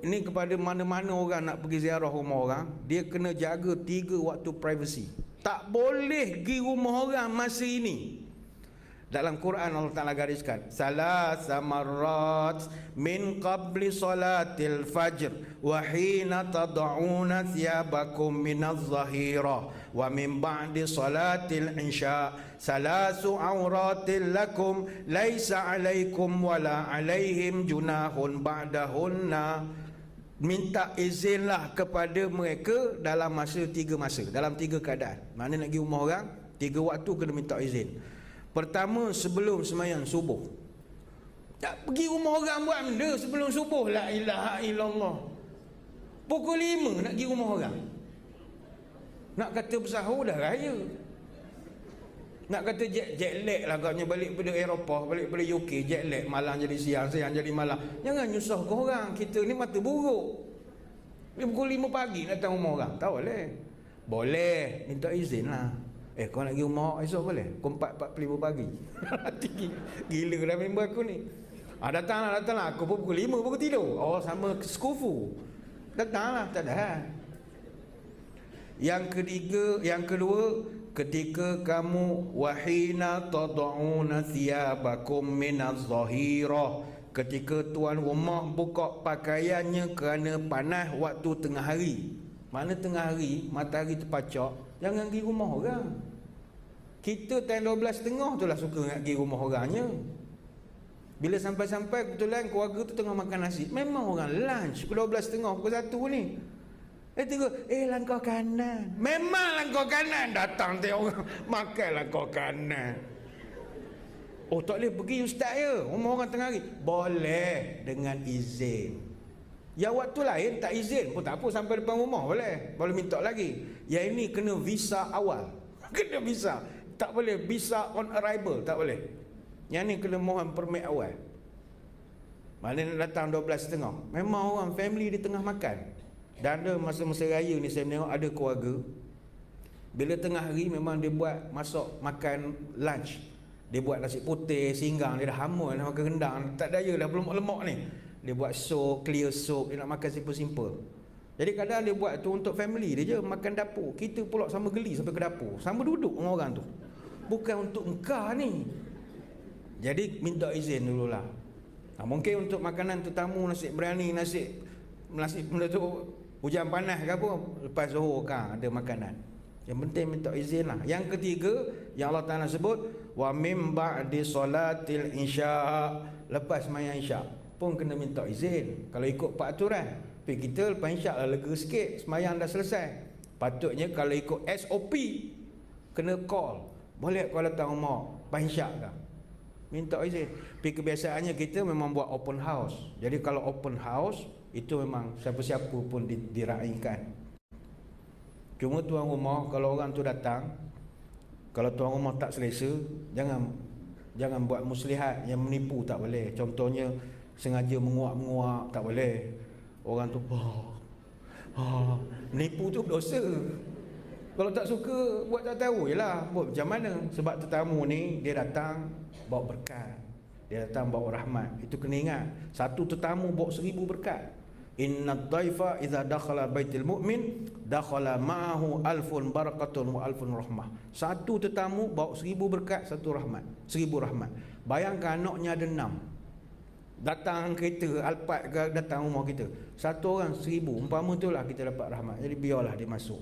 ni kepada mana-mana orang nak pergi ziarah rumah orang, dia kena jaga 3 waktu privacy. Tak boleh pergi rumah orang masa ini. Dalam Quran Allah Ta'ala gariskan, salasa marrat min qabli salatil fajr wa hina tad'una thiyabakum minaz zahira wa min ba'di salatil isya salasu awratil lakum laisa alaikum wala alaihim junahun ba'dahunna. Minta izinlah kepada mereka dalam masa 3 masa, dalam 3 keadaan. Mana nak pergi rumah orang, 3 waktu kena minta izin. Pertama, sebelum sembahyang subuh. Tak pergi rumah orang buat benda sebelum subuh. La ilaha illallah. Pukul 5 nak pergi rumah orang. Nak kata bersahur dah raya. Nak kata jet lag lah katnya, balik pada Eropah, balik pada UK, jet lag, malam jadi siang, siang jadi malam. Jangan nyusah ke orang. Kita ni mata buruk. Dia pukul 5 pagi nak datang rumah orang. Tak boleh. Boleh, minta izin lah. Kau nak pergi rumah esok boleh? Pukul 4.45 pagi. Gila dah member aku ni. Datanglah. Aku pun pukul 5 baru tidur. Oh, sama sekufu. Datanglah, tak ada. Yang kedua, ketika kamu wahina tad'una thiyabakum minaz zahirah, ketika tuan rumah buka pakaiannya kerana panas waktu tengah hari. Mana tengah hari, matahari terpacak, jangan pergi rumah orang. Kita time 12.30 tu lah suka nak pergi rumah orangnya. Bila sampai-sampai kebetulan keluarga tu tengah makan nasi, memang orang lunch pukul 12.30, pukul 1 ni. Tengok, langkah kanan. Memang langkah kanan. Datang tengok orang makan langkah kanan. Oh, tak boleh pergi ustaz ya, rumah orang tengah hari. Boleh dengan izin. Yang waktu lain tak izin pun tak apa, sampai depan rumah boleh minta lagi. Yang ini kena visa awal. Kena visa. Tak boleh visa on arrival, tak boleh. Yang ni kena mohon permit awal. Mana nak datang 12.30. Memang orang family di tengah makan. Dan ada masa-masa raya ni saya tengok ada keluarga, bila tengah hari memang dia buat masak makan lunch. Dia buat nasi putih, singgang, dia dah hamun nak makan rendang, tak daya dah belum lemak ni. Dia buat soup, clear soup, dia nak makan simple-simple. Jadi kadang dia buat tu untuk family dia je, makan dapur. Kita pula sama geli sampai ke dapur, sama duduk dengan orang tu. Bukan untuk engkau ni. Jadi minta izin dululah. Mungkin untuk makanan tetamu, nasi biryani, nasi benda tu hujan panas ke apa, lepas zuhur kan ada makanan. Yang penting minta izin lah. Yang ketiga yang Allah Ta'ala sebut, wa mim ba'di salatil isya, lepas sembahyang isyak pun kena minta izin. Kalau ikut peraturan, tapi kita lepas isyak lah lega sikit, sembahyang dah selesai. Patutnya kalau ikut SOP kena call, boleh kalau datang rumah lepas isyak kan, minta izin. Tapi kebiasaannya kita memang buat open house. Jadi kalau open house itu memang siapa-siapa pun diraikan. Cuma tuan rumah, kalau orang tu datang, kalau tuan rumah tak selesa, jangan buat muslihat yang menipu, tak boleh. Contohnya sengaja menguap-menguap, tak boleh. Orang tu menipu tu dosa. Kalau tak suka buat tak tahu, yalah buat macam mana. Sebab tetamu ni dia datang bawa berkat, dia datang bawa rahmat. Itu kena ingat. Satu tetamu bawa 1000 berkat. Inna dhaifa idza dakhala baitil mu'min dakhala ma'ahu alfun barakatun wa alfun rahmah. Satu tetamu bawa 1000 berkat, 1 rahmat, 1000 rahmat. Bayangkan anaknya ada 6, datang kereta Alphard ke datang rumah kita, satu orang 1000, umpama itulah kita dapat rahmat. Jadi biarlah dia masuk.